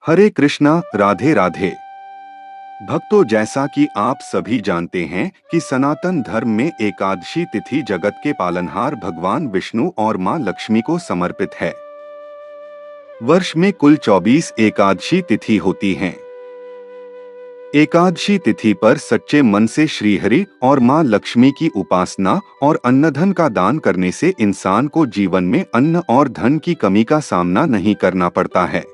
हरे कृष्णा, राधे राधे। भक्तों, जैसा कि आप सभी जानते हैं कि सनातन धर्म में एकादशी तिथि जगत के पालनहार भगवान विष्णु और मां लक्ष्मी को समर्पित है। वर्ष में कुल 24 एकादशी तिथि होती हैं। एकादशी तिथि पर सच्चे मन से श्रीहरि और मां लक्ष्मी की उपासना और अन्नधन का दान करने से इंसान को जीवन में अन्न और धन की कमी का सामना नहीं करना पड़ता है।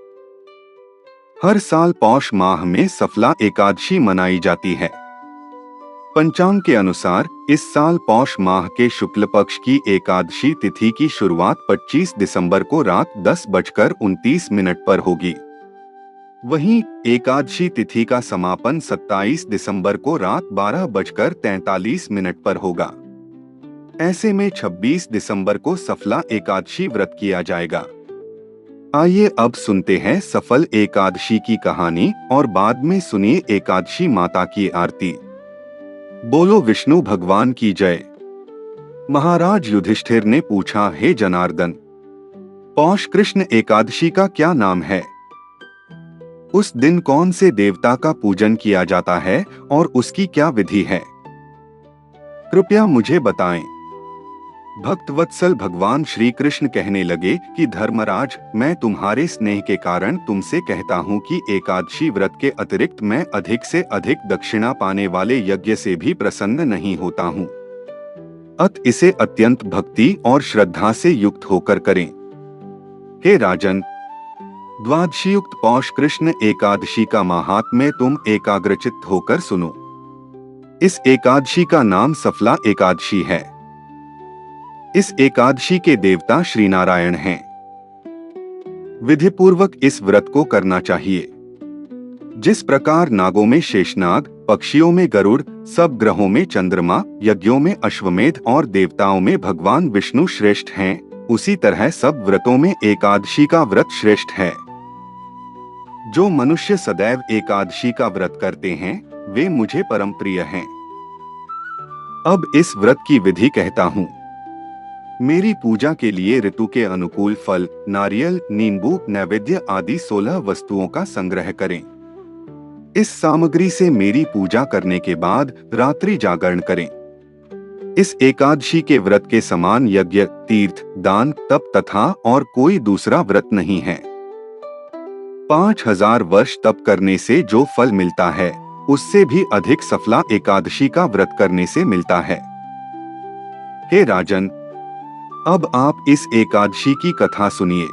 हर साल पौष माह में सफला एकादशी मनाई जाती है। पंचांग के अनुसार इस साल पौष माह के शुक्ल पक्ष की एकादशी तिथि की शुरुआत 25 दिसंबर को रात 10:29 पर होगी। वहीं एकादशी तिथि का समापन 27 दिसंबर को रात 12:43 पर होगा। ऐसे में 26 दिसंबर को सफला एकादशी व्रत किया जाएगा। आइए अब सुनते हैं सफल एकादशी की कहानी और बाद में सुनिए एकादशी माता की आरती। बोलो विष्णु भगवान की जय। महाराज युधिष्ठिर ने पूछा, हे जनार्दन, पौष कृष्ण एकादशी का क्या नाम है? उस दिन कौन से देवता का पूजन किया जाता है और उसकी क्या विधि है? कृपया मुझे बताएं। भक्तवत्सल भगवान श्री कृष्ण कहने लगे कि धर्मराज, मैं तुम्हारे स्नेह के कारण तुमसे कहता हूँ कि एकादशी व्रत के अतिरिक्त मैं अधिक से अधिक दक्षिणा पाने वाले यज्ञ से भी प्रसन्न नहीं होता हूँ। अत इसे अत्यंत भक्ति और श्रद्धा से युक्त होकर करें। हे राजन, द्वादशीयुक्त पौष कृष्ण एकादशी का महात्म्य तुम एकाग्रचित्त होकर सुनो। इस एकादशी का नाम सफला एकादशी है। इस एकादशी के देवता श्री नारायण हैं। विधिपूर्वक इस व्रत को करना चाहिए। जिस प्रकार नागों में शेषनाग, पक्षियों में गरुड़, सब ग्रहों में चंद्रमा, यज्ञों में अश्वमेध और देवताओं में भगवान विष्णु श्रेष्ठ हैं, उसी तरह सब व्रतों में एकादशी का व्रत श्रेष्ठ है। जो मनुष्य सदैव एकादशी का व्रत करते हैं, वे मुझे परम प्रिय हैं। अब इस व्रत की विधि कहता हूँ। मेरी पूजा के लिए ऋतु के अनुकूल फल, नारियल, नींबू, नैवेद्य आदि 16 वस्तुओं का संग्रह करें। इस सामग्री से मेरी पूजा करने के बाद रात्रि जागरण करें। इस एकादशी के व्रत के समान यज्ञ, तीर्थ, दान, तप तथा और कोई दूसरा व्रत नहीं है। 5000 वर्ष तप करने से जो फल मिलता है, उससे भी अधिक सफला एकादशी का व्रत करने से मिलता है। हे राजन, अब आप इस एकादशी की कथा सुनिए।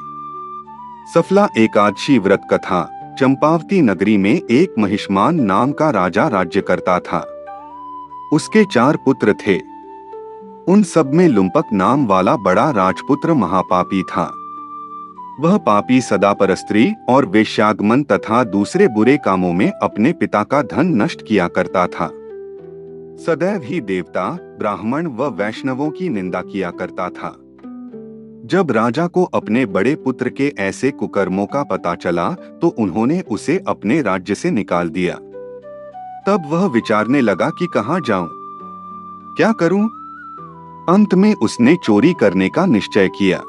सफला एकादशी व्रत कथा। चंपावती नगरी में एक महिष्मान नाम का राजा राज्य करता था। उसके 4 पुत्र थे। उन सब में लुम्पक नाम वाला बड़ा राजपुत्र महापापी था। वह पापी सदा परस्त्री और वेश्यागमन तथा दूसरे बुरे कामों में अपने पिता का धन नष्ट किया करता था। सदैव ही देवता, ब्राह्मण व वैष्णवों की निंदा किया करता था। जब राजा को अपने बड़े पुत्र के ऐसे कुकर्मों का पता चला तो उन्होंने उसे अपने राज्य से निकाल दिया। तब वह विचारने लगा कि कहाँ जाऊं, क्या करूं? अंत में उसने चोरी करने का निश्चय किया।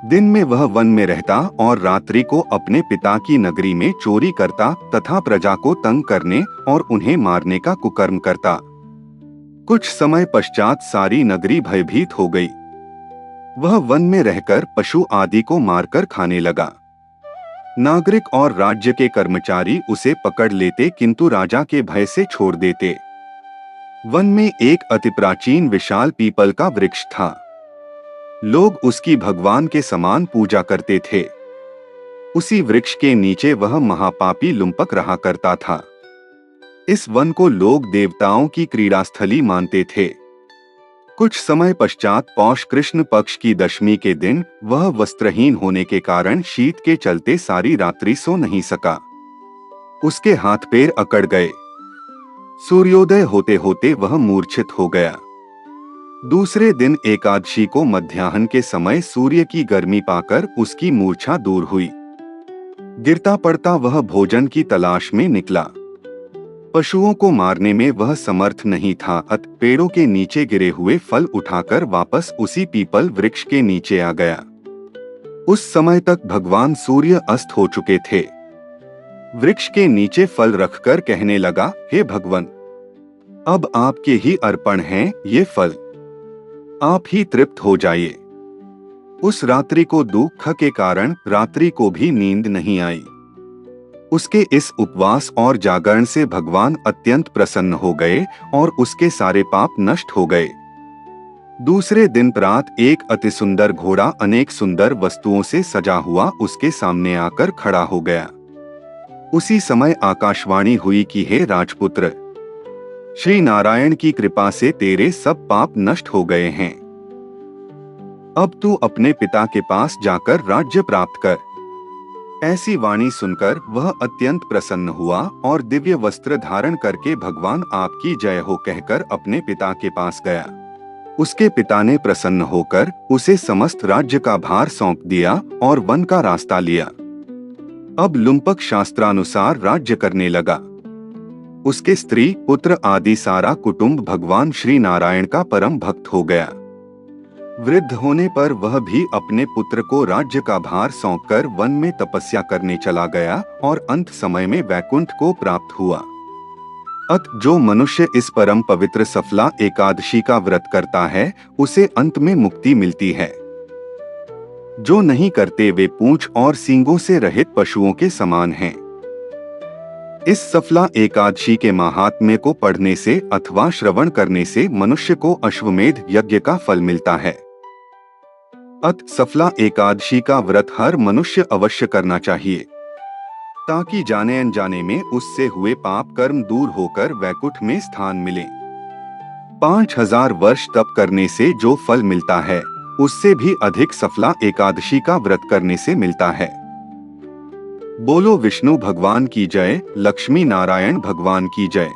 दिन में वह वन में रहता और रात्रि को अपने पिता की नगरी में चोरी करता तथा प्रजा को तंग करने और उन्हें मारने का कुकर्म करता। कुछ समय पश्चात सारी नगरी भयभीत हो गई। वह वन में रहकर पशु आदि को मारकर खाने लगा। नागरिक और राज्य के कर्मचारी उसे पकड़ लेते किंतु राजा के भय से छोड़ देते। वन में एक अति प्राचीन विशाल पीपल का वृक्ष था। लोग उसकी भगवान के समान पूजा करते थे। उसी वृक्ष के नीचे वह महापापी लुम्पक रहा करता था। इस वन को लोग देवताओं की क्रीड़ास्थली मानते थे। कुछ समय पश्चात पौष कृष्ण पक्ष की दशमी के दिन वह वस्त्रहीन होने के कारण शीत के चलते सारी रात्रि सो नहीं सका। उसके हाथ पैर अकड़ गए। सूर्योदय होते होते वह मूर्छित हो गया। दूसरे दिन एकादशी को मध्याह्न के समय सूर्य की गर्मी पाकर उसकी मूर्छा दूर हुई। गिरता पड़ता वह भोजन की तलाश में निकला। पशुओं को मारने में वह समर्थ नहीं था, अतः पेड़ों के नीचे गिरे हुए फल उठाकर वापस उसी पीपल वृक्ष के नीचे आ गया। उस समय तक भगवान सूर्य अस्त हो चुके थे। वृक्ष के नीचे फल रखकर कहने लगा, हे भगवान, अब आपके ही अर्पण हैं ये फल, आप ही तृप्त हो जाइए। उस रात्रि को दुख के कारण रात्रि को भी नींद नहीं आई। उसके इस उपवास और जागरण से भगवान अत्यंत प्रसन्न हो गए और उसके सारे पाप नष्ट हो गए। दूसरे दिन प्रात एक अति सुंदर घोड़ा अनेक सुंदर वस्तुओं से सजा हुआ उसके सामने आकर खड़ा हो गया। उसी समय आकाशवाणी हुई कि हे राजपुत्र, श्री नारायण की कृपा से तेरे सब पाप नष्ट हो गए हैं। अब तू अपने पिता के पास जाकर राज्य प्राप्त कर। ऐसी वाणी सुनकर वह अत्यंत प्रसन्न हुआ और दिव्य वस्त्र धारण करके भगवान आपकी जय हो कहकर अपने पिता के पास गया। उसके पिता ने प्रसन्न होकर उसे समस्त राज्य का भार सौंप दिया और वन का रास्ता लिया। अब लुम्पक शास्त्रानुसार राज्य करने लगा। उसके स्त्री पुत्र आदि सारा कुटुंब भगवान श्री नारायण का परम भक्त हो गया। वृद्ध होने पर वह भी अपने पुत्र को राज्य का भार सौंपकर वन में तपस्या करने चला गया और अंत समय में वैकुंठ को प्राप्त हुआ। अत जो मनुष्य इस परम पवित्र सफला एकादशी का व्रत करता है उसे अंत में मुक्ति मिलती है। जो नहीं करते वे पूंछ और सींगों से रहित पशुओं के समान हैं। इस सफला एकादशी के महात्म्य को पढ़ने से अथवा श्रवण करने से मनुष्य को अश्वमेध यज्ञ का फल मिलता है। अत सफला एकादशी का व्रत हर मनुष्य अवश्य करना चाहिए, ताकि जाने अनजाने में उससे हुए पाप कर्म दूर होकर वैकुंठ में स्थान मिले। 5000 वर्ष तप करने से जो फल मिलता है उससे भी अधिक सफला एकादशी का व्रत करने से मिलता है। बोलो विष्णु भगवान की जय, लक्ष्मी नारायण भगवान की जय।